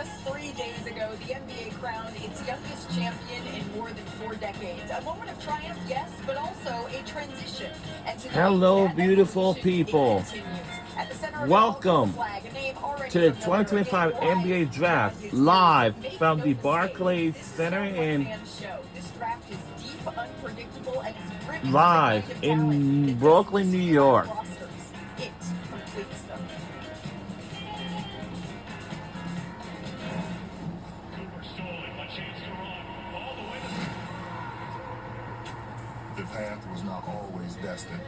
Just 3 days ago, the NBA crowned its youngest champion in more than 4 decades. A moment of triumph, yes, but also a transition. And tonight, Hello, that beautiful evolution, people. it continues. At the center of Welcome the flag, a name already to the familiar. 2025 It NBA was Draft, throughout his live years, from making the no Barclays mistake. Center This is our in one-man show. This draft is deep, unpredictable, and it's driven live by the kind of in talent that Brooklyn, doesn't New just fill out York. rosters. It completes them. The path was not always destined.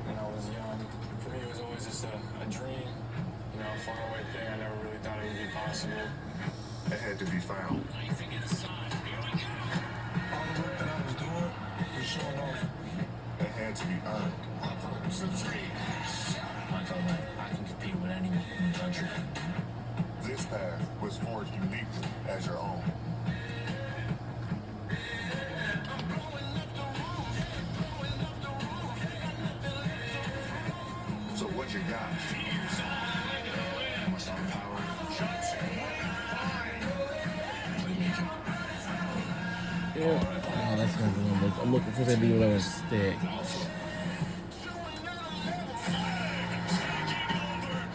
When I was young, for me it was always just a dream. You know, a faraway thing. I never really thought it would be possible. It had to be found. All the work that I was doing was showing off. It had to be earned. I felt like I can compete with anyone in the country. This path was forged uniquely as your own. So what you got? My star power. Yeah. Oh, that's gonna be one. I'm looking for that dude on a stick.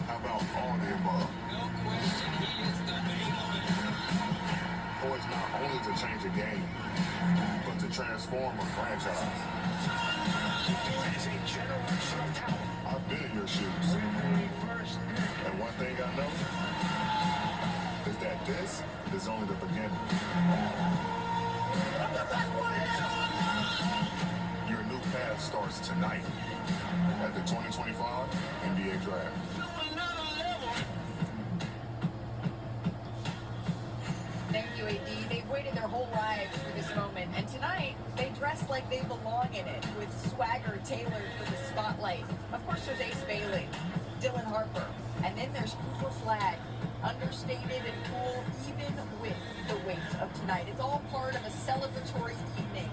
How about all the above? Poised not only to change a game, but to transform a franchise. I've been in your shoes. And one thing I know is that this is only the beginning. Your new path starts tonight at the 2025 NBA Draft. Thank you, AD. They've waited their whole lives for this moment, and tonight they dress like they belong in it, with swagger tailored for the spotlight. Of course, there's Ace Bailey, Dylan Harper, and then there's Cooper Flag, understated and cool, even with the weight of tonight. It's all part of a celebratory evening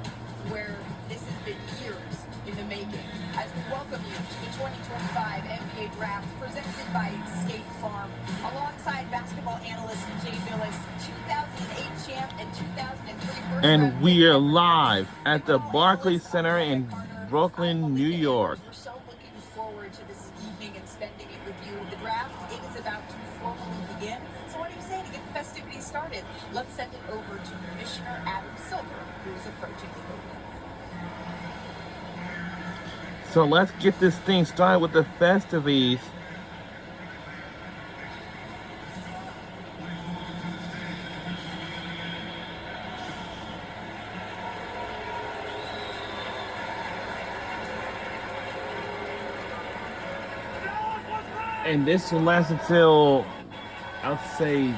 where this has been years in the making. As we welcome you to the 2025 NBA Draft, presented by State Farm, alongside basketball analyst Jay Billis, 2008 champ and 2003 first And round we are pick. live at the Barclays Center in Brooklyn, New York. We're so looking forward to this evening and spending it with you. The draft, it is about to formally begin. So what do you say to get the festivities started? Let's send it over to Commissioner Adam Silver, who is approaching the podium. So let's get this thing started with the festivities. And this will last until, I'll say,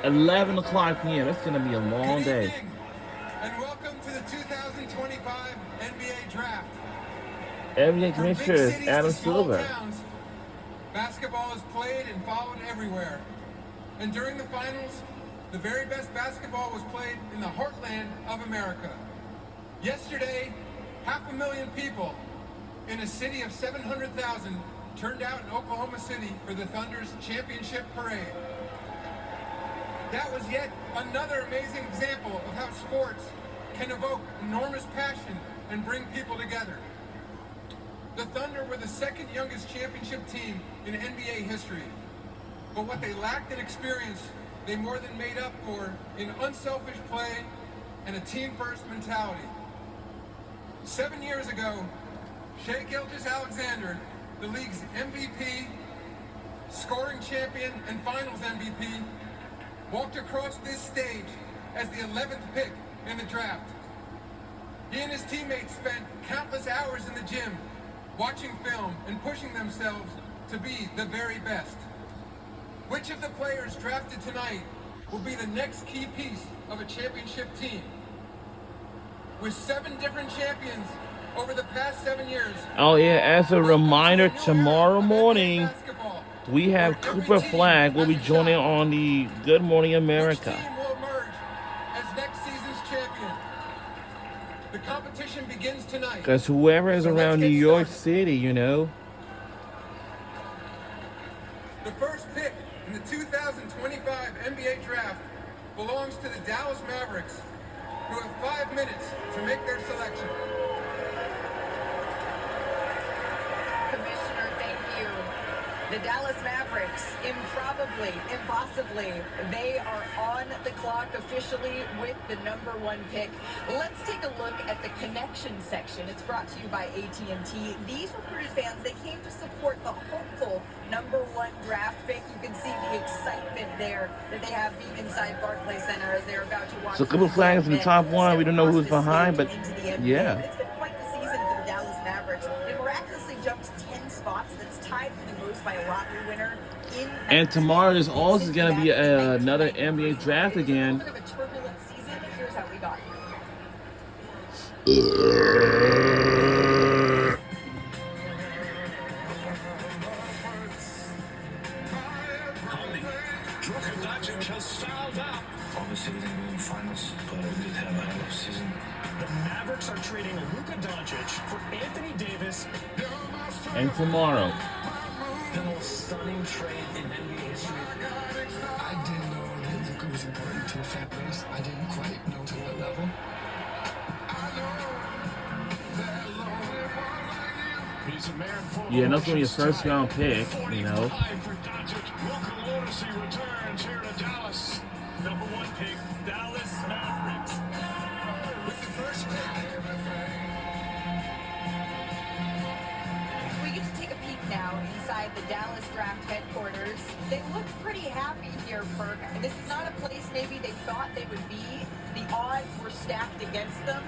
11 o'clock p.m. It's going to be a long Good day. evening, and welcome to the 2025 NBA Draft. NBA From big Commissioner is cities Adam to small Silver. towns, basketball is played and followed everywhere. And during the finals, the very best basketball was played in the heartland of America. Yesterday, 500,000 people in a city of 700,000 turned out in Oklahoma City for the Thunder's championship parade. That was yet another amazing example of how sports can evoke enormous passion and bring people together. The Thunder were the second youngest championship team in NBA history. But what they lacked in experience, they more than made up for in unselfish play and a team-first mentality. 7 years ago, Shai Gilgeous-Alexander, the league's MVP, scoring champion, and finals MVP, walked across this stage as the 11th pick in the draft. He and his teammates spent countless hours in the gym, watching film and pushing themselves to be the very best. Which of the players drafted tonight will be the next key piece of a championship team? With 7 different champions over the past 7 years. Oh yeah, as a reminder, welcome to a new tomorrow era of NBA morning, basketball, we have where every Cooper team Flag will be has a joining shot. on the Good Morning Which America. team will emerge as next season's champion? The competition begins tonight. Because whoever is So let's around New get York started. City, you know. The first pick in the 2025 NBA Draft belongs to the Dallas Mavericks, who have 5 minutes to make their selection. Commissioner, thank you. The Dallas Mavericks, impossibly, they are on the clock officially with the #1 pick. Let's take a look at the connection section. It's brought to you by AT&T. These Recruited fans, they came to support the hopeful #1 draft pick. You can see the excitement there that they have deep inside Barclays Center as they're about to watch. So a couple flags in the top one. We don't know who's behind, but yeah. It's been quite the season for the Dallas Mavericks. They miraculously jumped 10 spots. That's tied for the most by a lottery winner. And tomorrow there's also going to be another NBA draft again. A bit of a turbulent season. Here's how we got here. Luka Doncic has fouled out. Obviously, we didn't win the finals, but we did have a hell of a season. The Mavericks are trading Luka Doncic for Anthony Davis. And tomorrow. The most stunning trade in NBA history. I didn't know that Luka was important to the fan base. I didn't quite know to what level. He's a man full Yeah, of that's gonna be a emotions first round tonight. pick, you know. 45 for Doncic. Luka Doncic returns here to Dallas. #1 pick, Dallas Mavericks. With the first pick, We get to take a peek now inside the Dallas Draft headquarters. They look pretty happy here, Perk. This is not a place maybe they thought they would be. The odds were stacked against them.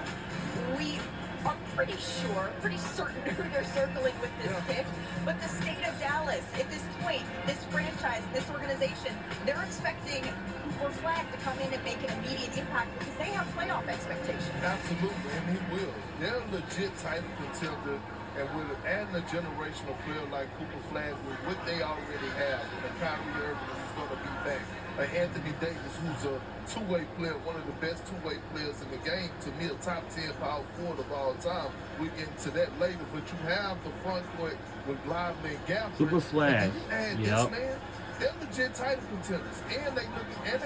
We are pretty certain who they're circling with this pick. But the state of Dallas, at this point, this franchise, this organization, they're expecting Cooper Flag to come in and make an immediate impact because they have playoff expectations. Absolutely, and he will. They're a legit title contender, and with adding a generational player like Cooper Flag with what they already have, and a Kyrie Irving who's going to be back, Anthony Davis, who's a two-way player, one of the best two-way players in the game, to me a top 10 power forward of all time. We'll get into that later, but you have the front court with Lively and Gafford. Super Flag. And Yep. this man, they're legit title contenders, and they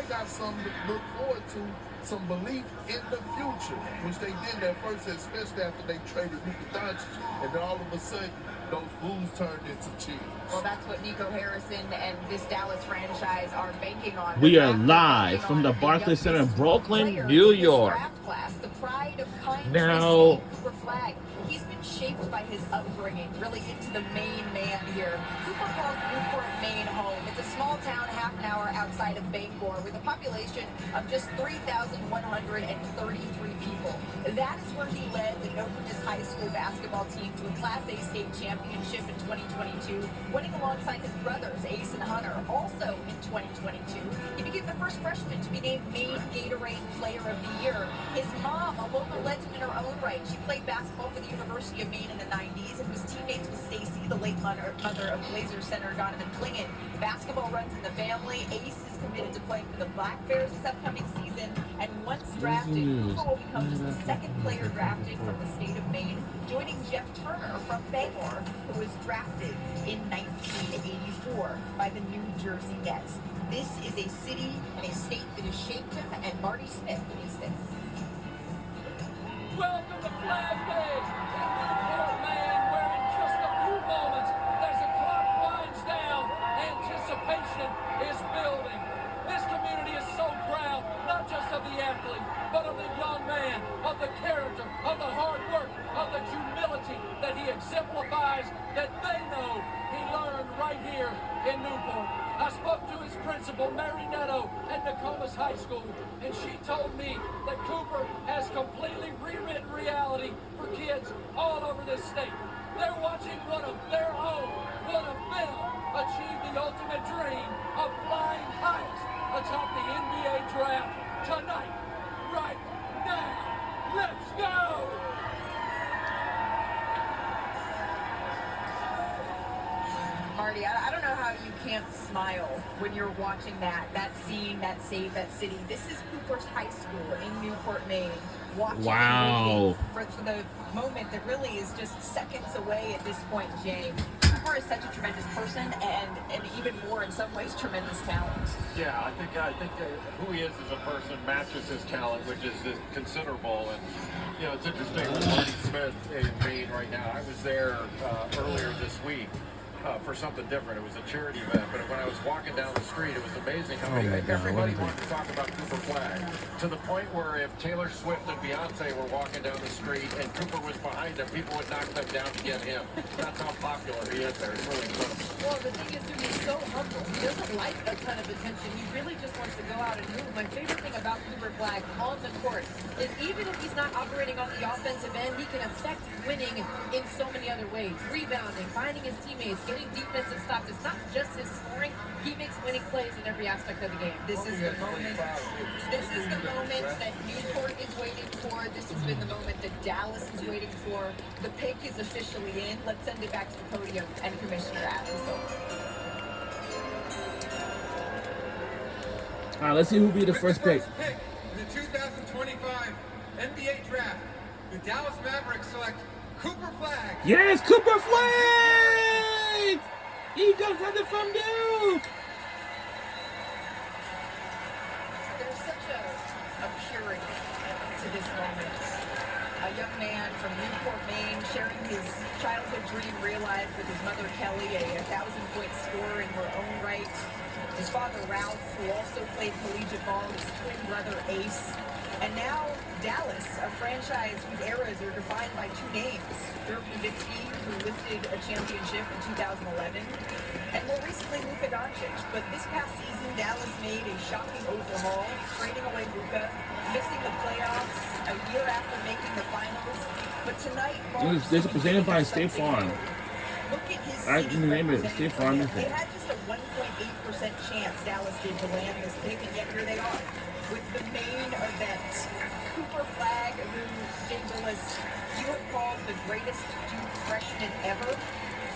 got something to look forward to, some belief in the future, which they did at first, especially after they traded Luka Doncic, and then all of a sudden those Blues turned into cheese. Well, that's what Nico Harrison and this Dallas franchise are banking on. We They're are live from the Barclays Center in youngest Brooklyn, player New in this York. draft class, the pride of kind Now- Cooper Flag. He's been shaped by his upbringing, really into the Maine man here. Cooper calls Newport, Maine home. It's a small town half an hour outside of Bangor with a population of just 3,133 people. That is where he led the Opelika High School basketball team to a Class A state championship in 2022, winning alongside his brothers, Ace and Hunter. Also in 2022, he became the first freshman to be named Maine Gatorade Player of the Year. His mom, a local legend in her own right, she played basketball for the University of Maine in the 90s and was teammates with Stacy, the late mother of Blazers center Donovan Clingan. Basketball runs in the family. Ace is committed to playing for the Black Bears this upcoming season, and once drafted, Cooper will become just the second player drafted from the state of Maine, joining Jeff Turner from Bangor, who was drafted in 1984 by the New Jersey Nets. This is a city and a state that has shaped him, and Marty Smith leads this. Welcome to Flag Day in Newport, Maine, where in just a few moments, as the clock winds down, anticipation is building. This community is so proud, not just of the athlete, but of the young man, of the character, of the hard work, of the humility that he exemplifies, that they know he learned right here in Newport. I spoke to his principal, Mary Netto, at Nokomis High School, and she told me that Cooper has completely rewritten reality for kids all over this state. They're watching one of their own, one of them, achieve the ultimate dream of flying highest atop the NBA draft tonight, right now. Let's go! Marty, I don't know how you can't smile when you're watching that scene, that save, that city. This is Cooper's High School in Newport, Maine. Watching Wow. and waiting for the moment that really is just seconds away at this point, James. Cooper is such a tremendous person and even more in some ways tremendous talent. Yeah, I think who he is as a person matches his talent, which is considerable. And you know, it's interesting with Marty Smith in Maine right now. I was there earlier this week. For something different. It was a charity event, but when I was walking down the street, it was amazing how everybody wanted to talk about Cooper Flag, to the point where if Taylor Swift and Beyonce were walking down the street and Cooper was behind them, people would knock them down to get him. That's how popular he is there. It's really incredible. Well, the thing is, dude, he's so humble. He doesn't like a ton of attention. He really just wants to go out and move. My favorite thing about Cooper Flag on the court is even if he's not operating on the offensive end, he can affect winning in so many other ways. Rebounding, finding his teammates, getting defensive stops. It's not just his scoring. He makes winning plays in every aspect of the game. This is the moment. This is the moment that Newport is waiting for. This has been the moment that Dallas is waiting for. The pick is officially in. Let's send it back to the podium and Commissioner Adam Silver. All right, let's see who'll be the first pick. In the 2025 NBA Draft, the Dallas Mavericks select Cooper Flag. Yes, Cooper Flag! Eagle brother from Duke! There's such a purity to this moment. A young man from Newport, Maine, sharing his childhood dream realized with his mother Kelly, a 1,000-point scorer in her own right. His father Ralph, who also played collegiate ball, his twin brother Ace. And now Dallas, a franchise whose eras are defined by two names. Dirk Nowitzki, who lifted a championship in 2011, and more recently Luka Doncic. But this past season, Dallas made a shocking overhaul, trading away Luka, missing the playoffs a year after making the finals. But tonight, this is presented by State Farm. Look at his I can name it. State Farm is They there. had just a 1.8% chance Dallas did to land this pick, and yet here they are with the main event. Cooper Flag, who Jay Billis, you have called the greatest Duke freshman ever.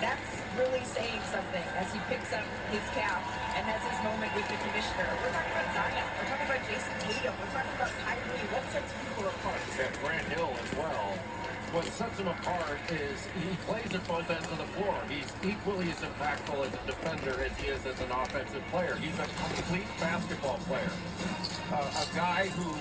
That's really saying something as he picks up his cap and has his moment with the commissioner. We're talking about Zion. We're talking about Jason Tatum. We're talking about Kyrie. What sets Cooper apart? And Grant Hill as well. What sets him apart is he plays at both ends of the floor. He's equally as impactful as a defender as he is as an offensive player. He's a complete basketball player. A guy who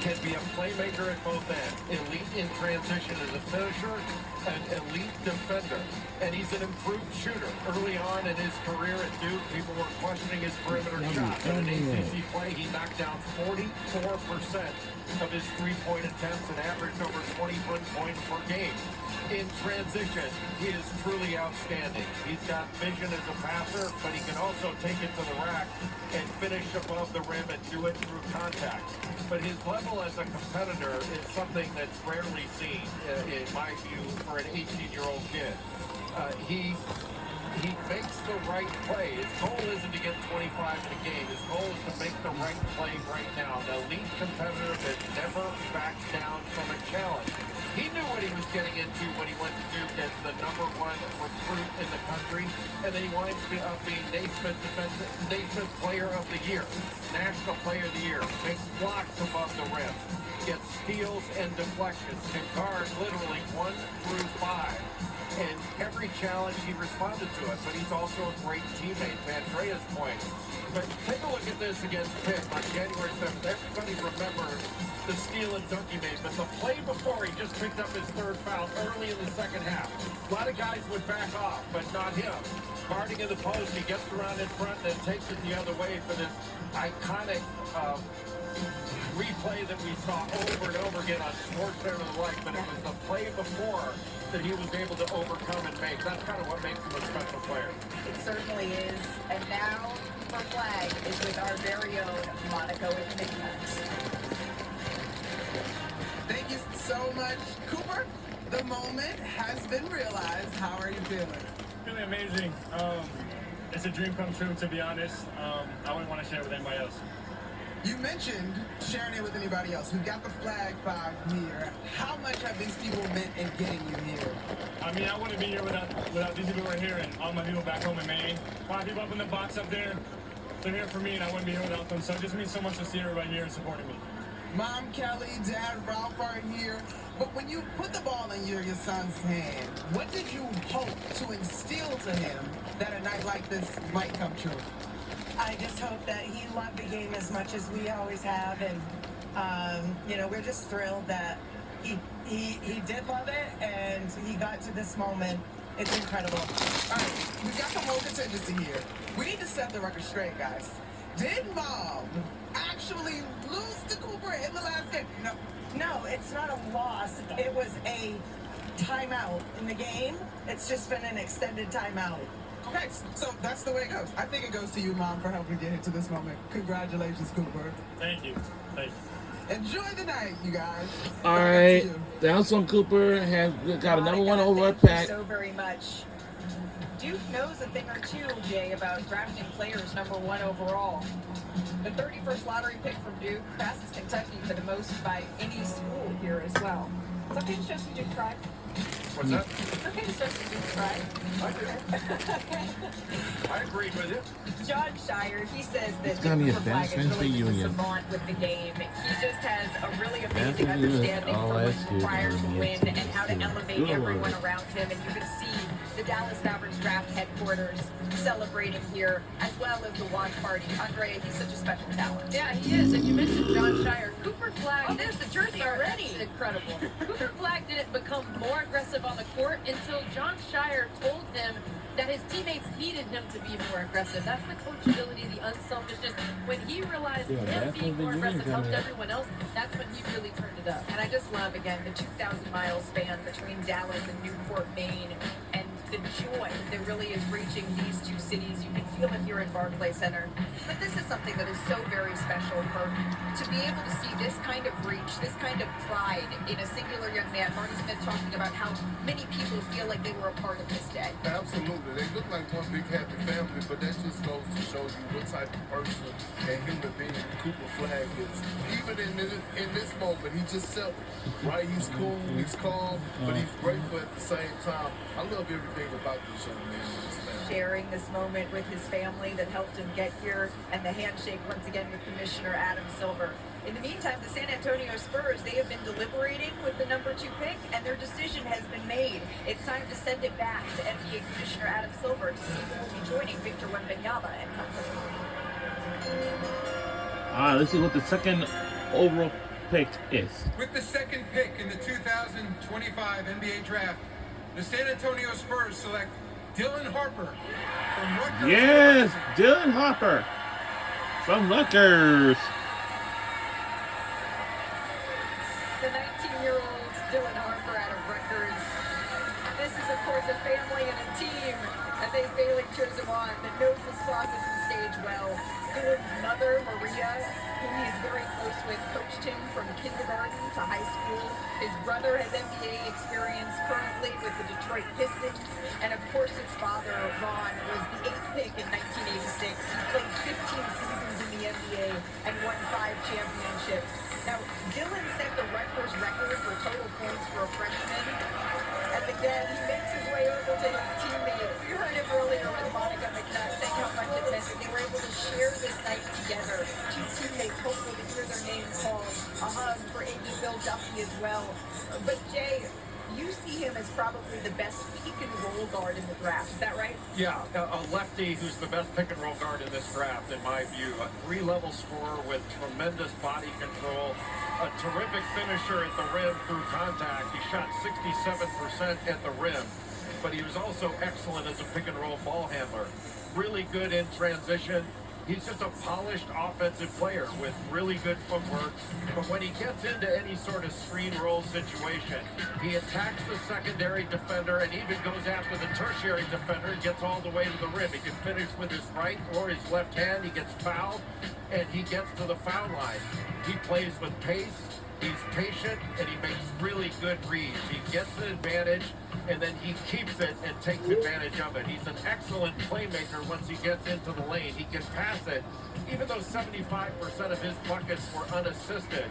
can be a playmaker at both ends, elite in transition as a finisher, an elite defender, and he's an improved shooter. Early on in his career at Duke, people were questioning his perimeter shot. But in ACC play, he knocked down 44% of his three-point attempts and averaged over 21 points per game. In transition, he is truly outstanding. He's got vision as a passer, but he can also take it to the rack and finish above the rim and do it through contact. But his level as a competitor is something that's rarely seen, in my view, for an 18-year-old kid. He makes the right play. His goal isn't to get 25 in a game. His goal is to make the right play right now. The elite competitor that never backs down from a challenge. He knew what he was getting into when he went to Duke as the #1 recruit in the country, and then he winds up being Naismith Player of the Year, National Player of the Year, makes blocks above the rim, gets steals and deflections, can guard literally 1 through 5. And every challenge he responded to it, but he's also a great teammate, to Andrea's point. But take a look at this against Pitt on January 7th. Everybody remembers the steal and dunk he made, but the play before he just picked up his third foul early in the second half. A lot of guys would back off, but not him. Guarding in the post, he gets around in front and then takes it the other way for this iconic replay that we saw over and over again on SportsCenter and the like, but it was the play before that he was able to overcome and make. That's kind of what makes him a special player. It certainly is. And now Cooper Flag is with our very own Monaco Enigma. Thank you so much, Cooper. The moment has been realized. How are you feeling? Feeling amazing. It's a dream come true, to be honest. I wouldn't want to share it with anybody else. You mentioned sharing it with anybody else. We've got the flag 5 here. How much have these people meant in getting you here? I mean, I wouldn't be here without these people right here and all my people back home in Maine. 5 people up in the box up there, they're here for me, and I wouldn't be here without them. So it just means so much to see everybody here and supporting me. Mom Kelly, Dad Ralph are here. But when you put the ball in your son's hand, what did you hope to instill to him that a night like this might come true? I just hope that he loved the game as much as we always have, and we're just thrilled that he did love it, and he got to this moment. It's incredible. All right, we've got the whole contingency here. We need to set the record straight, guys. Did Mom actually lose to Cooper in the last game? No, it's not a loss. It was a timeout in the game. It's just been an extended timeout. Okay, so that's the way it goes. I think it goes to you, Mom, for helping get into this moment. Congratulations, Cooper. Thank you. Thank you. Enjoy the night, you guys. All right. Dallas Cooper has got a number one overall pack. So very much. Duke knows a thing or two, Jay, about drafting players number one overall. The 31st lottery pick from Duke passes Kentucky for the most by any school here as well. It's okay to show some Duke pride. What's that? It's okay to show some Duke pride. I agreed with you. John Shire, he says that It's gonna be a Cooper Flag fence is really just a reunion. savant with the game. He just has a really amazing Fence reunion. understanding Oh, for that's what's good. required to Yeah, win it's and how to good. elevate Good. everyone around him. And you can see the Dallas Mavericks draft headquarters celebrating here, as well as the watch party. Andrea, he's such a special talent. Yeah, he is. And you mentioned John Shire. Cooper Flag. Oh, there's the jersey already. It's incredible. Cooper Flag didn't become more aggressive on the court until John Shire told him that his teammates needed him to be more aggressive. That's the coachability, the unselfishness. When he realized him being more aggressive helped everyone else, that's when he really turned it up. And I just love, again, the 2,000-mile span between Dallas and Newport, Maine, and the joy that really is reaching these two cities. You can feel it here in Barclays Center. But this is something that is so very special to be able to see this kind of reach, this kind of pride in a singular young man. Marty Smith talking about how many people feel like they were a part of this day. Absolutely. They look like one big happy family, but that just goes to show you what type of person and human being Cooper Flag is. Even in this moment, he just settled, right? He's cool, he's calm, but he's grateful at the same time. I love everything about this young man and his family. Sharing this moment with his family that helped him get here, and the handshake once again with Commissioner Adam Silver. In the meantime, the San Antonio Spurs, they have been deliberating with the number 2 pick, and their decision has been made. It's time to send it back to NBA Commissioner Adam Silver to see who will be joining Victor Wembanyama and company. Let's see what the second overall pick is. With the second pick in the 2025 NBA Draft, the San Antonio Spurs select Dylan Harper from Rutgers. Yes, Dylan Harper from Rutgers. The 19-year-old Dylan Harper out of Rutgers. This is, of course, a family and a team that Dave Bailey chose him on that knows this process and stage well. Dylan's mother, Maria, who he is very close with, coached him from kindergarten to high school. His brother has NBA experience currently with the Detroit Pistons. And, of course, his father, Ron, was the 8th pick in 1986. He played 15 seasons in the NBA and won 5 championships. Now, Dylan set the Rutgers record for total points for a freshman. As again, he makes his way over to his teammate. You heard him earlier with Monica McNutt saying how much it meant that they were able to share this night together. 2 teammates hopeful to hear their names called. A hug for A.D. Bill Duffy as well. But Jay, you see him as probably the best pick and roll guard in the draft. Is that right? Yeah, a lefty who's the best pick and roll guard in this draft, in my view. A 3-level scorer with tremendous body control. A terrific finisher at the rim through contact. He shot 67% at the rim, but he was also excellent as a pick and roll ball handler. Really good in transition. He's just a polished offensive player with really good footwork. But when he gets into any sort of screen roll situation, he attacks the secondary defender and even goes after the tertiary defender and gets all the way to the rim. He can finish with his right or his left hand. He gets fouled and he gets to the foul line. He plays with pace. He's patient and he makes really good reads. He gets an advantage and then he keeps it and takes advantage of it. He's an excellent playmaker once he gets into the lane. He can pass it, even though 75% of his buckets were unassisted.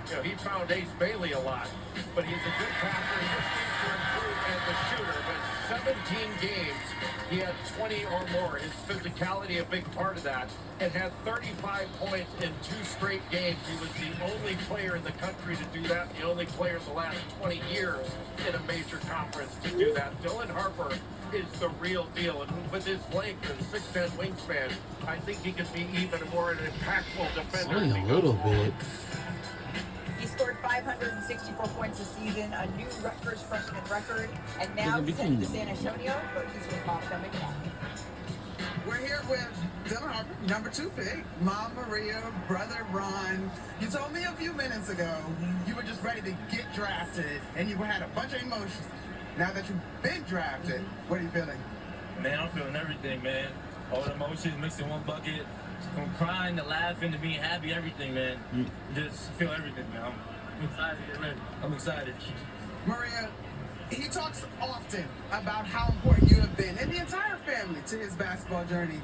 You know, he found Ace Bailey a lot, but he's a good passer. He just needs to improve and the shooter, but 17 games, he had 20 or more. His physicality a big part of that, and had 35 points in 2 straight games. He was the only player in the country to do that, the only player in the last 20 years in a major conference to do that. Dylan Harper is the real deal, and with his length and 6'10" wingspan, I think he could be even more an impactful defender. Only a little bit. He scored 564 points this season, a new Rutgers freshman record, and now he's headed to San Antonio, where he's with Bobka McNabb. We're here with Dylan Harper, number 2 pick, Mom Maria, brother Ron. You told me a few minutes ago you were just ready to get drafted, and you had a bunch of emotions. Now that you've been drafted, what are you feeling? Man, I'm feeling everything, man. All the emotions mixed in one bucket. From crying to laughing to being happy, everything, man. Just feel everything, man. I'm excited to get ready. I'm excited. Maria, he talks often about how important you have been, and the entire family, to his basketball journey.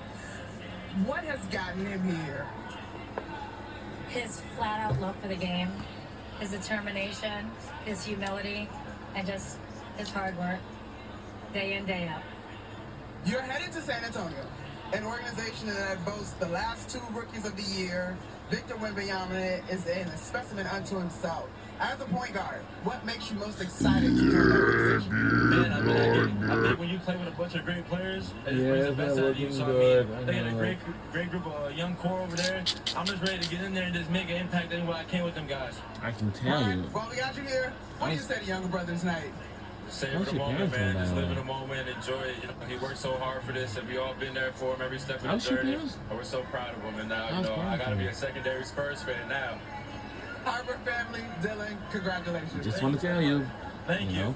What has gotten him here? His flat-out love for the game, his determination, his humility, and just his hard work, day in, day out. You're headed to San Antonio, an organization that boasts the last 2 rookies of the year. Victor Wembanyama is a specimen unto himself. As a point guard, what makes you most excited to join that organization? Man, I think when you play with a bunch of great players, it brings the best out of you. So I mean, they got a great group of young core over there. I'm just ready to get in there and just make an impact anywhere I can with them guys. I can tell you. While we got you here, what do you say to younger brother tonight? Savor the moment, man. Just live in the moment, enjoy it. You know, he worked so hard for this, and we all been there for him every step of the journey. And we're so proud of him. And now, you know, I got to be a secondary Spurs fan now. Harper family, Dylan, congratulations. Just want to tell you. Thank you.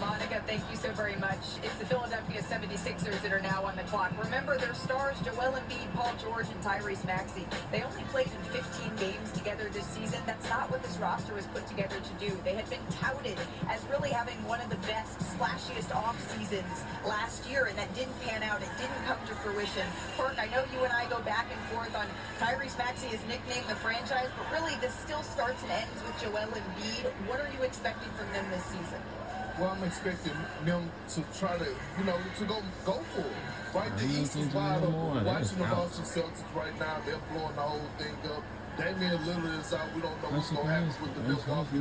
Monica, thank you so very much. It's the Philadelphia 76ers that are now on the clock. Remember their stars, Joel Embiid, Paul George, and Tyrese Maxey. They only played in 15 games together this season. That's not what this roster was put together to do. They had been touted as really having one of the best, splashiest off seasons last year, and that didn't pan out. It didn't come to fruition. Perk, I know you and I go back and forth on Tyrese Maxey is nicknamed the franchise, but really this still starts and ends with Joel Embiid. What are you expecting from them this season? Well, I'm expecting them to try to, to go for it. Right, the East is wide open. Watching the Boston Celtics right now, they're blowing the whole thing up. Damian Lillard is out. We don't know what's going to happen with the Milwaukee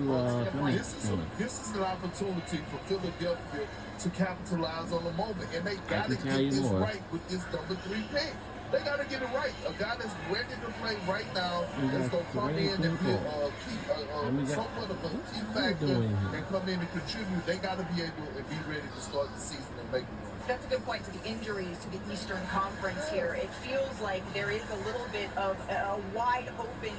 Bucks. This is an opportunity for Philadelphia to capitalize on the moment, and they got to get this right with this number 3 pick. They got to get it right. A guy that's ready to play right now is going to come in and be somewhat of a key factor and come in and contribute. They got to be able to be ready to start the season and make it. That's a good point to the injuries to the Eastern Conference here. It feels like there is a little bit of a wide open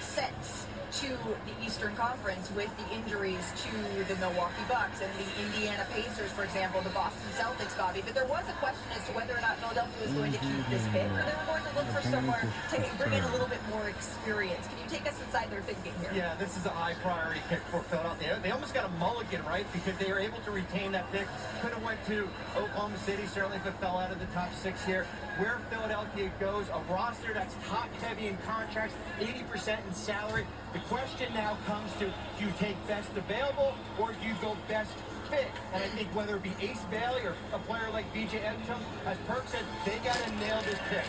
sense to the Eastern Conference with the injuries to the Milwaukee Bucks and the Indiana Pacers, for example, the Boston Celtics, Bobby. But there was a question as to whether or not Philadelphia was going to keep this pick, or they were going to look for somewhere to bring in a little bit more experience. Can you take us inside their thinking here? Yeah, this is a high priority pick for Philadelphia. They almost got a mulligan, right? Because they were able to retain that pick. Could have went to Oklahoma City, certainly if it fell out of the top 6 here. Where Philadelphia goes, a roster that's top-heavy in contracts, 80% in salary. The question now comes to, do you take best available or do you go best fit? And I think whether it be Ace Bailey or a player like VJ Edgecombe, as Perk said, they got to nail this pick.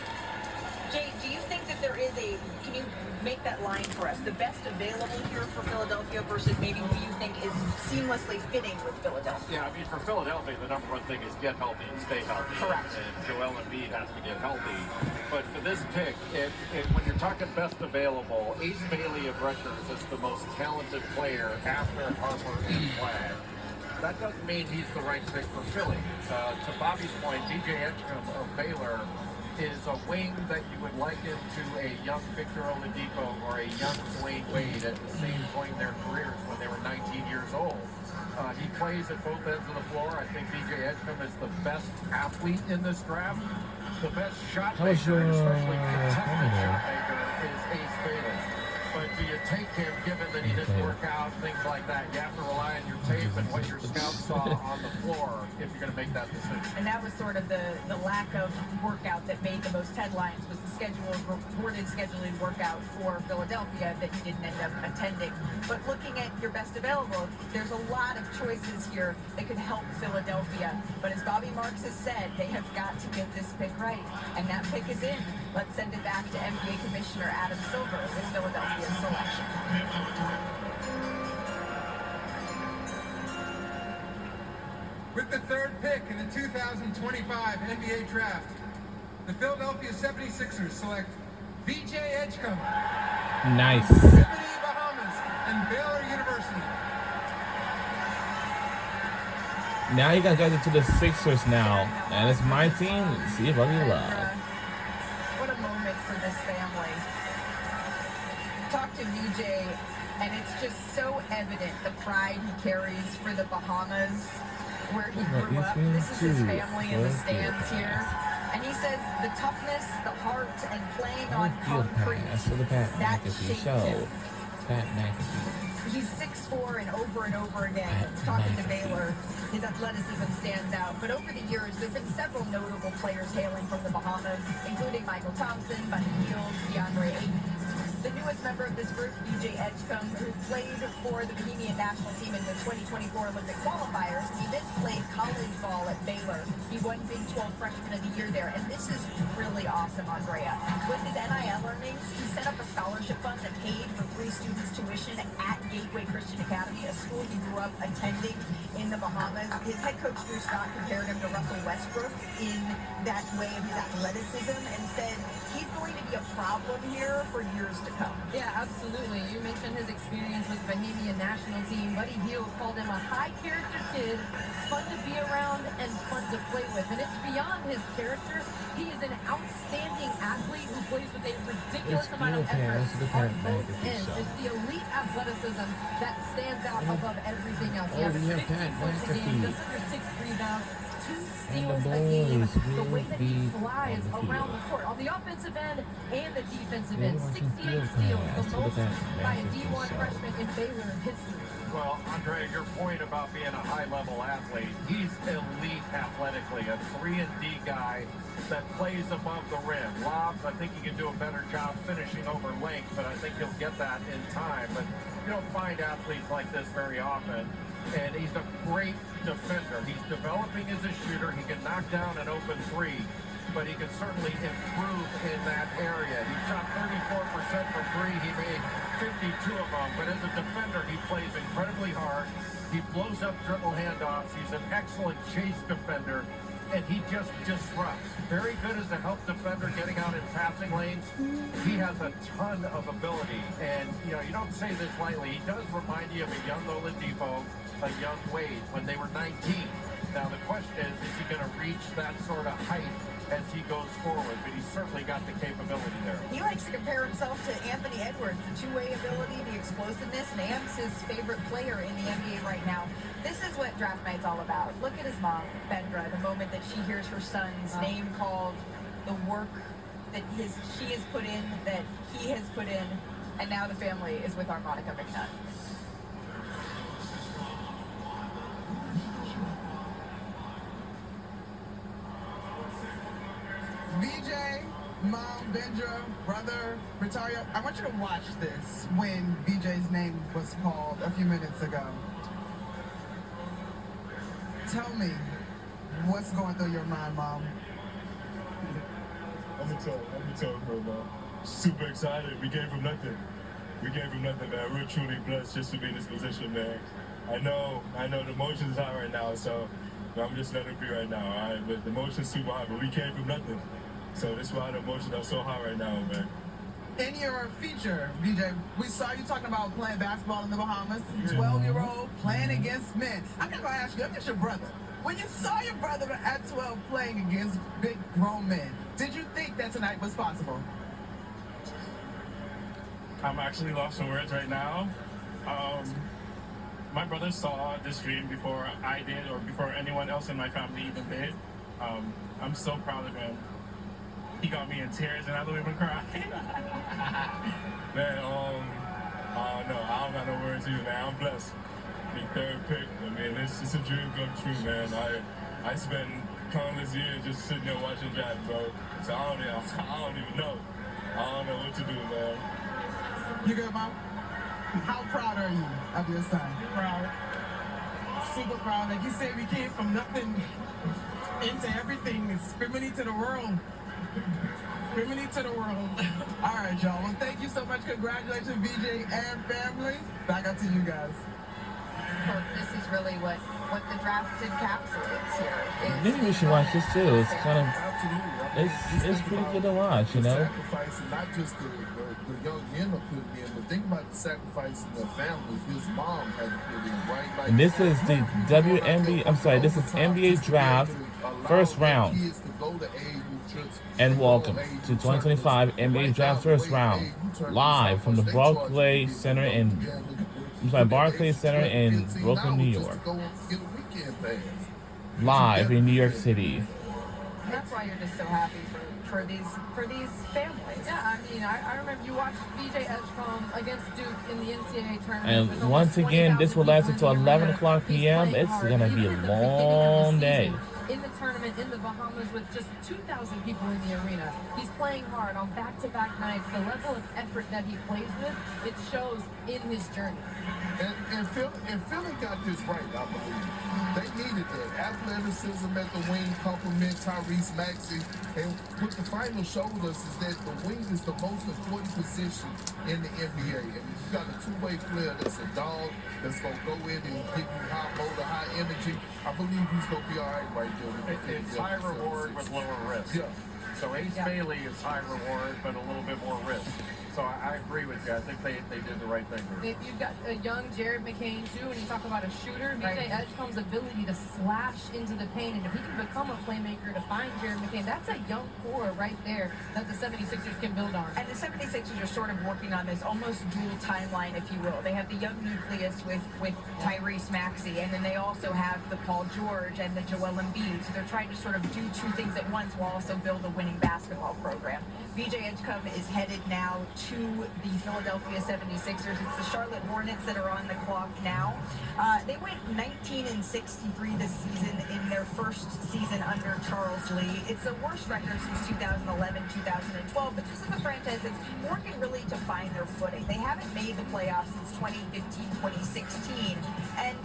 Jay, do you think that there is can you make that line for us, the best available here for Philadelphia versus maybe who you think is seamlessly fitting with Philadelphia? Yeah, I mean, for Philadelphia, the number 1 thing is get healthy and stay healthy. Correct. And Joel Embiid has to get healthy. But for this pick, when you're talking best available, Ace Bailey of Rutgers is the most talented player after Harper and Flagg. That doesn't mean he's the right pick for Philly. To Bobby's point, DJ Edgecombe of Baylor is a wing that you would liken to a young Victor Oladipo or a young Dwayne Wade at the same point in their careers when they were 19 years old. He plays at both ends of the floor. I think DJ Edgecombe is the best athlete in this draft. The best shot maker, especially contested shot maker, is Ace Bailey. But do you take him given that he didn't work out, things like that? You have to rely on your tape and what your scouts saw on the floor if you're going to make that decision. And that was sort of the lack of workout that made the most headlines, was the reported scheduling workout for Philadelphia that he didn't end up attending. But looking at your best available, there's a lot of choices here that could help Philadelphia. But as Bobby Marks has said, they have got to get this pick right. And that pick is in. Let's send it back to NBA Commissioner Adam Silver with Philadelphia's selection. With the third pick in the 2025 NBA Draft, the Philadelphia 76ers select VJ Edgecombe. Nice. Liberty, Bahamas, and Baylor University. Now you guys got into the Sixers now, and it's my team. Let's see if I can love. What a moment for this family. Talk to VJ, and it's just so evident the pride he carries for the Bahamas, where he grew up. This is his family in the stands here. And he says the toughness, the heart, and playing on concrete, that shaped him. Pat McAfee. He's 6'4", and over again, talking to Baylor, his athleticism stands out. But over the years, there have been several notable players hailing from the Bahamas, including Michael Thompson, Buddy Hield, DeAndre Ayton. The newest member of this group, VJ Edgecombe, who played for the Bahamian national team in the 2024 Olympic qualifiers. He then played college ball at Baylor. He won Big 12 Freshman of the Year there. And this is really awesome, Andrea. With his NIL earnings, he set up a scholarship fund that paid for free students' tuition at Gateway Christian Academy, a school he grew up attending in the Bahamas. His head coach, Drew Scott, compared him to Russell Westbrook in that way of his athleticism and said he's going to be a problem here for years to come. Yeah, absolutely. You mentioned his experience with the Bahamian national team. Buddy Hield called him a high-character kid, fun to be around and fun to play with. And it's beyond his character. He is an outstanding athlete who plays with a ridiculous amount of effort on both ends. It's the elite athleticism that stands out above everything else. He averages 15 points a game, just under 6 rebounds, 2 steals a game. The way that he flies around the court on the offensive end and the defensive end. 68 steals, the most by a D1 freshman in Baylor history. Well, Andre, your point about being a high-level athlete, he's elite athletically, a 3-and-D guy that plays above the rim. Lobs, I think he can do a better job finishing over length, but I think he'll get that in time. But you don't find athletes like this very often. And he's a great defender. He's developing as a shooter. He can knock down an open three, but he can certainly improve in that area. He shot 34% from three. He made 52 of them. But as a defender, he plays incredibly hard. He blows up dribble handoffs. He's an excellent chase defender, and he just disrupts. Very good as a help defender, getting out in passing lanes. He has a ton of ability, and you know, you don't say this lightly. He does remind you of a young Oladipo, a young Wade when they were 19. Now the question is he going to reach that sort of height as he goes forward? But he's certainly got the capability there. He likes to compare himself to Anthony Edwards, the two-way ability, the explosiveness, and Am's his favorite player in the NBA right now. This is what draft night's all about. Look at his mom, Bendra, the moment that she hears her son's name called, the work that she has put in, that he has put in, and now the family is with Armonica McNutt. BJ, mom, Bendra, brother, Ritaria, I want you to watch this when BJ's name was called a few minutes ago. Tell me, what's going through your mind, Mom? I'm gonna tell bro, man. Super excited. We came from nothing. Man. We're truly blessed just to be in this position, man. I know the emotions are high right now, so I'm just letting it be right now, all right? But the emotions super high, but we came from nothing. So that's why the emotions are so high right now, man. In your feature, BJ, we saw you talking about playing basketball in the Bahamas, 12-year-old playing against men. I'm not gonna ask you, I'm just your brother. When you saw your brother at 12 playing against big grown men, did you think that tonight was possible? I'm actually lost for words right now. My brother saw this dream before I did, or before anyone else in my family even did. I'm so proud of him. He got me in tears and I don't even cry. Man, I don't know. I don't got no words either, man. I'm blessed. I mean, third pick. I mean, it's a dream come true, man. I spent countless years just sitting there watching draft, bro. So I don't even know. I don't know what to do, man. You good, Mom? How proud are you of your son? Proud. Super proud. Like you said, we came from nothing into everything. It's screaming to the world. Screaming to the world. All right, y'all. Well, thank you so much. Congratulations, VJ and family. Back up to you guys. This is really what the draft encapsulates here. Maybe we should watch this too. It's kind of, it's pretty good to watch, you know. Sacrificing not just the young men are putting in, but think about the sacrifice in their families. His mom had to put in, right? Like, And this is the WNBA. I'm sorry. This is NBA draft first round. And welcome to 2025 NBA draft first round, live from the Barclays Center in Brooklyn, New York. Live in New York City. And that's why you're just so happy for these families. Yeah, I mean, I remember you watched VJ Edgecombe against Duke in the NCAA tournament. And once again, this will last until 11 o'clock p.m. It's going to be a long day. In the tournament in the Bahamas with just 2,000 people in the arena. He's playing hard on back-to-back nights. The level of effort that he plays with, it shows in his journey. And Philly got this right, I believe. They needed that. Athleticism at the wing, complement Tyrese Maxey. And what the final showed us is that the wing is the most important position in the NBA. And you got a two-way player that's a dog, that's going to go in and give you high motor, high energy. I believe he's going to be all right right there. It's high reward with lower risk. Yeah. So Ace Bailey is high reward, but a little bit more risk. So I agree with you. I think they did the right thing there. You've got a young Jared McCain, too, and you talk about a shooter. VJ Edgecombe's ability to slash into the paint, and if he can become a playmaker to find Jared McCain, that's a young core right there that the 76ers can build on. And the 76ers are sort of working on this almost dual timeline, if you will. They have the young nucleus with Tyrese Maxey, and then they also have the Paul George and the Joel Embiid. So they're trying to sort of do two things at once while also build a winning basketball program. VJ Edgecombe is headed now to the Philadelphia 76ers. It's the Charlotte Hornets that are on the clock now. They went 19-63 this season in their first season under Charles Lee. It's the worst record since 2011, 2012, but this is a franchise that's working really to find their footing. They haven't made the playoffs since 2015, 2016, and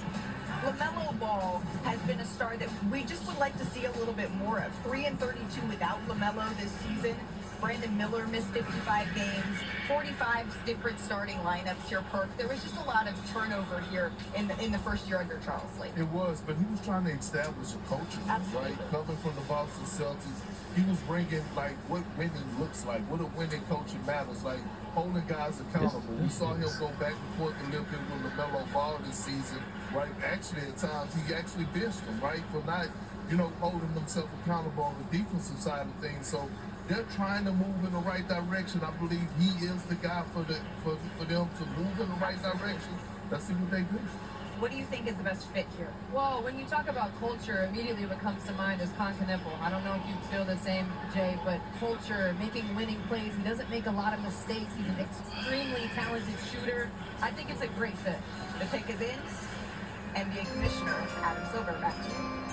LaMelo Ball has been a star that we just would like to see a little bit more of. 3-32 without LaMelo this season. Brandon Miller missed 55 games, 45 different starting lineups here, Perk. There was just a lot of turnover here in the first year under Charles Lee. It was, but he was trying to establish a culture, right? Coming from the Boston Celtics, he was bringing, like, what winning looks like, what a winning culture matters, like holding guys accountable. We saw him go back and forth a little bit with LaMelo Ball this season, right? Actually, at times, he actually benched him, right, for not, holding himself accountable on the defensive side of things. So they're trying to move in the right direction. I believe he is the guy for them to move in the right direction. Let's see what they do. What do you think is the best fit here? Well, when you talk about culture, immediately what comes to mind is Con Knueppel. I don't know if you feel the same, Jay, but culture, making winning plays. He doesn't make a lot of mistakes. He's an extremely talented shooter. I think it's a great fit. The pick is in. NBA Commissioner Adam Silver, back to you.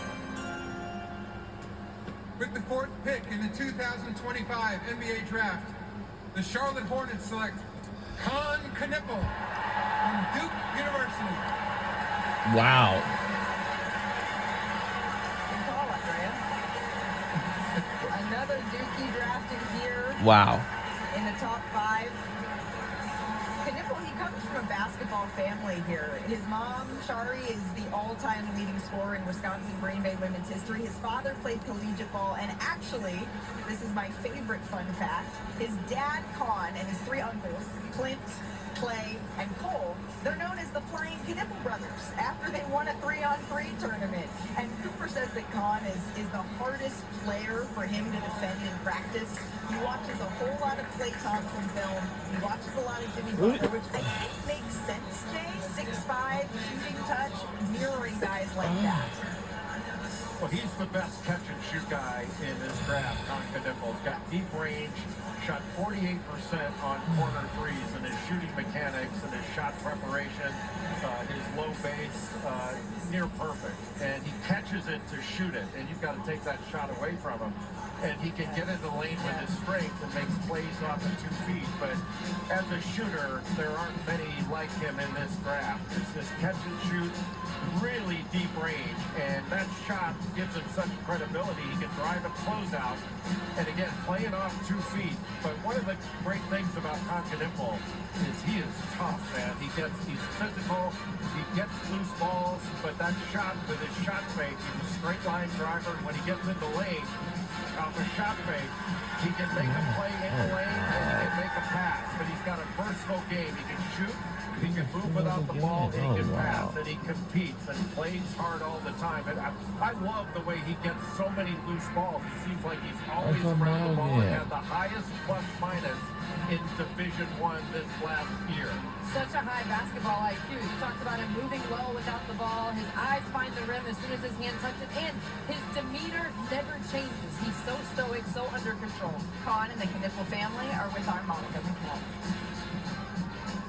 With the fourth pick in the 2025 NBA Draft, the Charlotte Hornets select Con Knueppel from Duke University. Wow. Good call, Andrea. Another Dookie drafted here. Wow. In the top 5. Knueppel, he comes from a basketball family here. His mom, Shari, is the all-time leading scorer in Wisconsin Green Bay women's history. His father played collegiate ball, and actually, this is my favorite fun fact, his dad, Con, and his 3 uncles, Clint, Clay, and Cole, they're known as the Flying Knueppel Brothers after they won a 3-on-3 tournament. And Cooper says that Con is the hardest player for him to defend in practice. He watches a whole lot of Klay Thompson film. He watches a lot of Jimmy Butler, which I think makes sense, Jay. 6'5", shooting touch, mirroring guys like that. Well, he's the best catch-and-shoot guy in this draft. Con Knipple's got deep range, shot 48% on corner threes, and his shooting mechanics and his shot preparation, his low base, near perfect. And he catches it to shoot it, and you've got to take that shot away from him. And he can get in the lane with his strength and makes plays off of 2 feet. But as a shooter, there aren't many like him in this draft. It's this catch and shoot, really deep range, and that shot gives him such credibility. He can drive a closeout, and again, playing off 2 feet. But one of the great things about Con Kniple is he is tough, man. He's physical, he gets loose balls, but that shot with his shot fake, he's a straight line driver. When he gets in the lane, off a shot fake, he can make a play in the lane and he can make a pass. But he's got a versatile game. He can shoot, he can move without the ball, and he can pass, and he competes and plays hard all the time. And I love the way he gets so many loose balls. It seems like he's always around the ball and had the highest plus minus in Division I this last year. Such a high basketball IQ. You talked about him moving well without the ball. His eyes find the rim as soon as his hand touches it, and his demeanor never changes. He's so stoic, so under control. Con and the Kniple family are with our Monica McCall.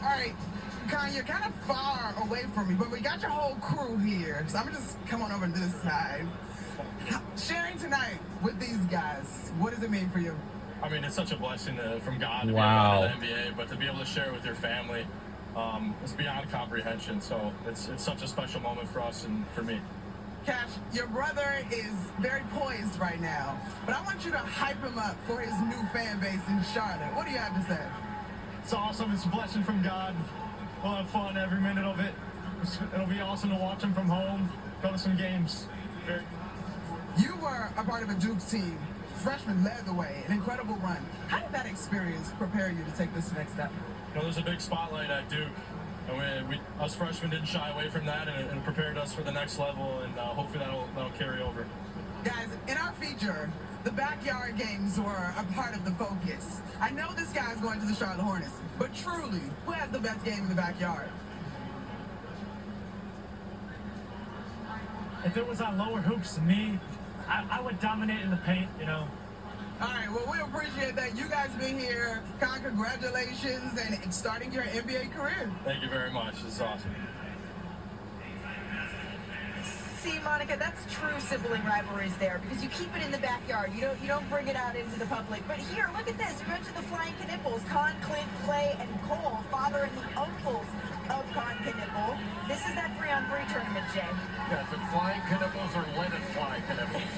All right, Con, you're kind of far away from me, but we got your whole crew here, so I'm gonna just come on over to this side. Sharing tonight with these guys, what does it mean for you? I mean, it's such a blessing from God to be Wow. around the NBA, but to be able to share it with your family, it's beyond comprehension. So it's such a special moment for us and for me. Cash, your brother is very poised right now, but I want you to hype him up for his new fan base in Charlotte. What do you have to say? It's awesome. It's a blessing from God. We'll have fun every minute of it. It'll be awesome to watch him from home, go to some games. You were a part of a Duke team. Freshman led the way, an incredible run. How did that experience prepare you to take this next step? You know, there's a big spotlight at Duke, and we us freshmen didn't shy away from that, and it prepared us for the next level, and hopefully that'll carry over. Guys, in our feature, the backyard games were a part of the focus. I know this guy's going to the Charlotte Hornets, but truly, who has the best game in the backyard? If it was on lower hoops, me, I would dominate in the paint, you know. All right, well, we appreciate that. You guys being here. Con, congratulations and starting your NBA career. Thank you very much. This is awesome. See, Monica, that's true sibling rivalries there because you keep it in the backyard. You don't bring it out into the public. But here, look at this. You mentioned the Flying Knipples, Con, Clint, Clay, and Cole, father and the uncles of Con Kniple. This is that 3-on-3 tournament, Jay. Yeah, is it Flying Knipples or Let It Fly Knipples?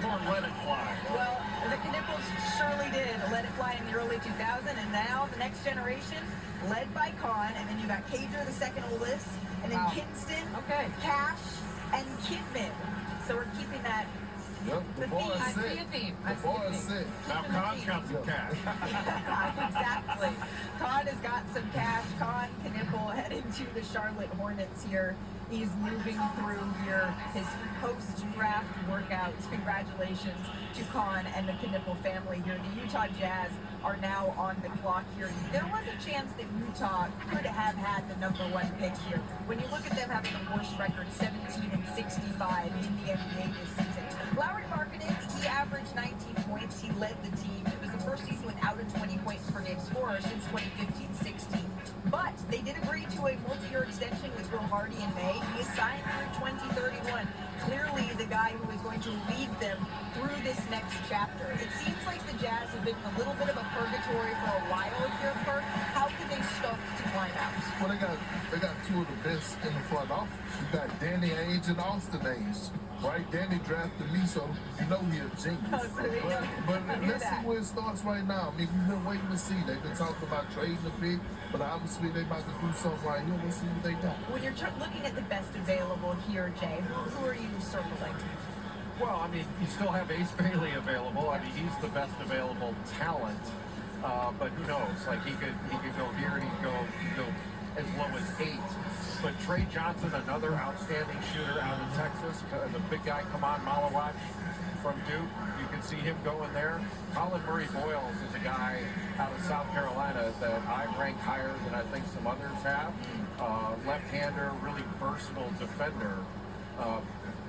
Or Let It Fly. Well, the Knipples surely did Let It Fly in the early 2000s, and now the next generation, led by Con, and then you got Cager, the second oldest, and then Kinston, Cash, and Kidman. So we're keeping that. Yep, the boy is I sick. see a theme. The boy is sick. Now Con's got some cash. Exactly. Con has got some cash. Con Kniple heading to the Charlotte Hornets here. He's moving through here his post-draft workouts. Congratulations to Con and the Kniple family here. The Utah Jazz are now on the clock here. There was a chance that Utah could have had the #1 pick here. When you look at them having the worst record, 17-65 in the NBA this season. Lauri Markkanen, he averaged 19 points. He led the team. It was the first season without a 20 points per game scorer since 2015-16. But they did agree to a multi-year extension with Will Hardy in May. He is signed through 2031. Clearly the guy who is going to lead them through this next chapter. It seems like the Jazz have been in a little bit of a purgatory for a while here, Kurt. How can they start to climb out? Well, they got two of the best in the front office. You got Danny Ainge and Austin Ainge. Right, Danny drafted me, so you know he's a genius. But let's see where it starts right now. I mean, we've been waiting to see. They've been talking about trading the pick, but obviously they're about to do something right here. Let's see what they got. When you're looking at the best available here, Jay, who are you circling? Well, I mean, you still have Ace Bailey available. I mean, he's the best available talent. But who knows? Like he could go here, he could go as low as 8. But Trey Johnson, another outstanding shooter out of Texas, the big guy, Kaman Malawach from Duke, you can see him going there. Colin Murray Boyles is a guy out of South Carolina that I rank higher than I think some others have. Left-hander, really versatile defender.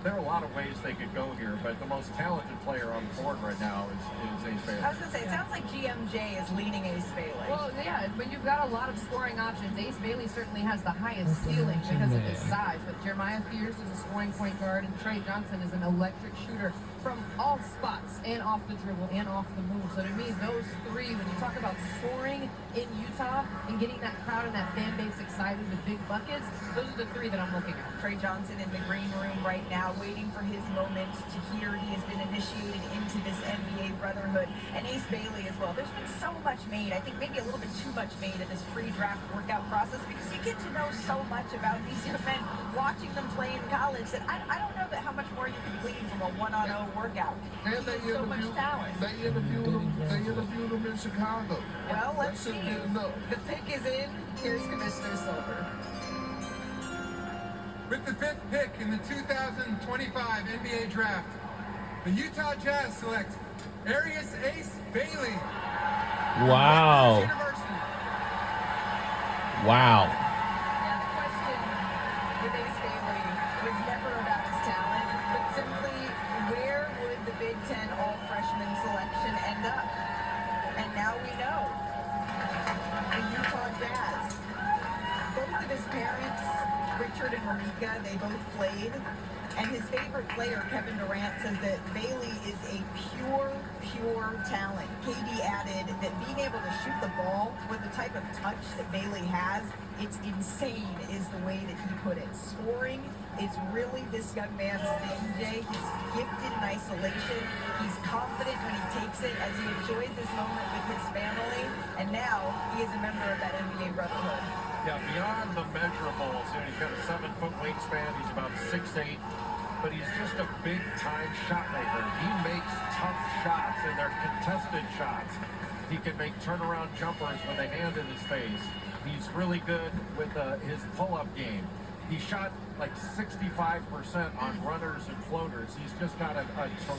There are a lot of ways they could go here, but the most talented player on the board right now is Ace Bailey. I was going to say, it sounds like GMJ is leaning Ace Bailey. Well, yeah, when you've got a lot of scoring options, Ace Bailey certainly has the highest ceiling because of his size. But Jeremiah Fears is a scoring point guard, and Trey Johnson is an electric shooter from all spots and off the dribble and off the move. So to me, those three, when you talk about scoring in Utah and getting that crowd and that fan base excited with big buckets, those are the three that I'm looking at. Trey Johnson in the green room right now, waiting for his moment to hear he has been initiated into this NBA brotherhood. And Ace Bailey as well. There's been so much made, I think maybe a little bit too much made of this pre-draft workout process, because you get to know so much about these young men, watching them play in college, that I don't know that how much more you can glean from a one-on-0 workout. And they so much talent. interviewed him in Chicago. Well, let's see. The pick is in. Here's Commissioner Silver. With the 5th pick in the 2025 NBA Draft, the Utah Jazz select Arius Ace Bailey. Wow. Wow. Yeah, the question with Ace Bailey was never about his talent, but simply where would the Big Ten all-freshman selection end up? And now we know. The Utah Jazz. Both of his parents, Richard and Marika, they both played. And his favorite player, Kevin Durant, says that Bailey is a pure talent. KD added that being able to shoot the ball with the type of touch that Bailey has, it's insane is the way that he put it. Scoring is really this young man's thing, Jay. He's gifted in isolation. He's confident when he takes it as he enjoys this moment with his family. And now he is a member of that NBA brotherhood. Yeah, beyond the measurables, he's got a 7-foot wingspan. He's about 6'8", but he's just a big-time shot maker. He makes tough shots, and they're contested shots. He can make turnaround jumpers with a hand in his face. He's really good with his pull-up game. He shot like 65% on runners and floaters. He's just got a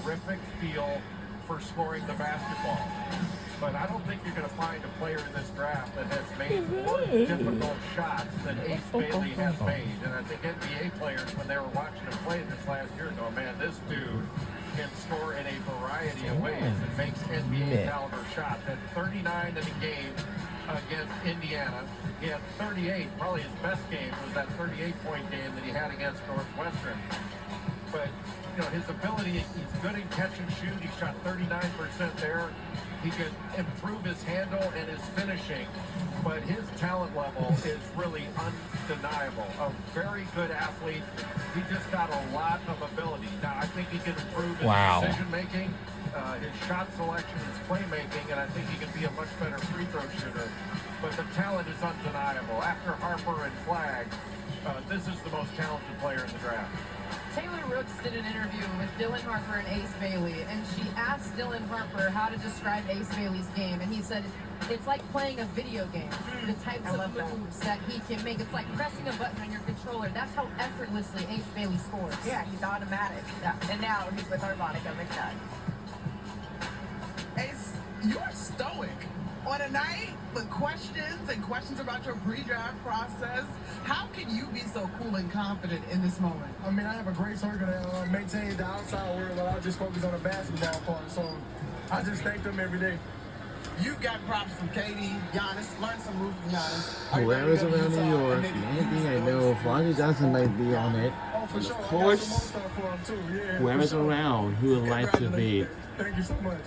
terrific feel for scoring the basketball. But I don't think you're going to find a player in this draft that has made more difficult shots than Ace Bailey has made. And I think NBA players, when they were watching him play this last year, go, man, this dude can score in a variety of ways and makes NBA caliber shots. Had 39 in a game against Indiana. He had 38. Probably his best game was that 38-point game that he had against Northwestern. But you know, his ability, he's good in catch and shoot. He shot 39% there. He could improve his handle and his finishing, but his talent level is really undeniable. A very good athlete. He just got a lot of ability. Now, I think he can improve his decision-making, his shot selection, his playmaking, and I think he can be a much better free throw shooter. But the talent is undeniable. After Harper and Flagg, this is the most talented player in the draft. Taylor Rooks did an interview with Dylan Harper and Ace Bailey, and she asked Dylan Harper how to describe Ace Bailey's game, and he said it's like playing a video game. The types of moves that he can make, it's like pressing a button on your controller. That's how effortlessly Ace Bailey scores. Yeah, he's automatic. Yeah. And now he's with Arvonica McNutt. Ace, you're stoic. On a night with questions about your pre-draft process, how can you be so cool and confident in this moment? I mean, I have a great circle that maintains the outside world, but I just focus on the basketball part, so I just thank them every day. You got props from KD, Giannis. Learn some moves from Giannis. Whoever's around New York, maybe I know Flaggy Johnson might be on it. For sure. Of course, whoever's around, who would like to be. Thank you so much.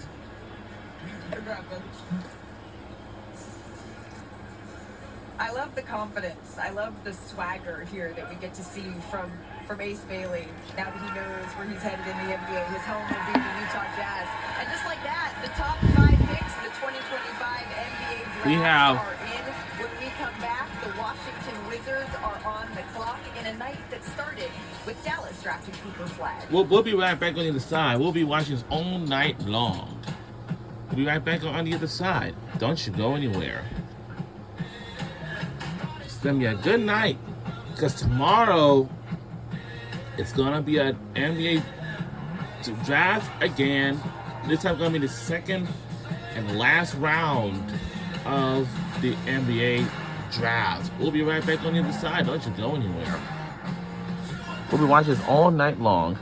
I love the confidence. I love the swagger here that we get to see from Ace Bailey. Now that he knows where he's headed in the NBA, his home will be the Utah Jazz. And just like that, the top 5 picks of the 2025 NBA draft are in. When we come back, the Washington Wizards are on the clock in a night that started with Dallas drafting Cooper Flagg. We'll be right back on the other side. We'll be watching this all night long. We'll be right back on the other side. Don't you go anywhere. It's going to be a good night, because tomorrow it's going to be an NBA draft again. This time going to be the second and last round of the NBA draft. We'll be right back on the other side. Don't you go anywhere. We'll be watching this all night long.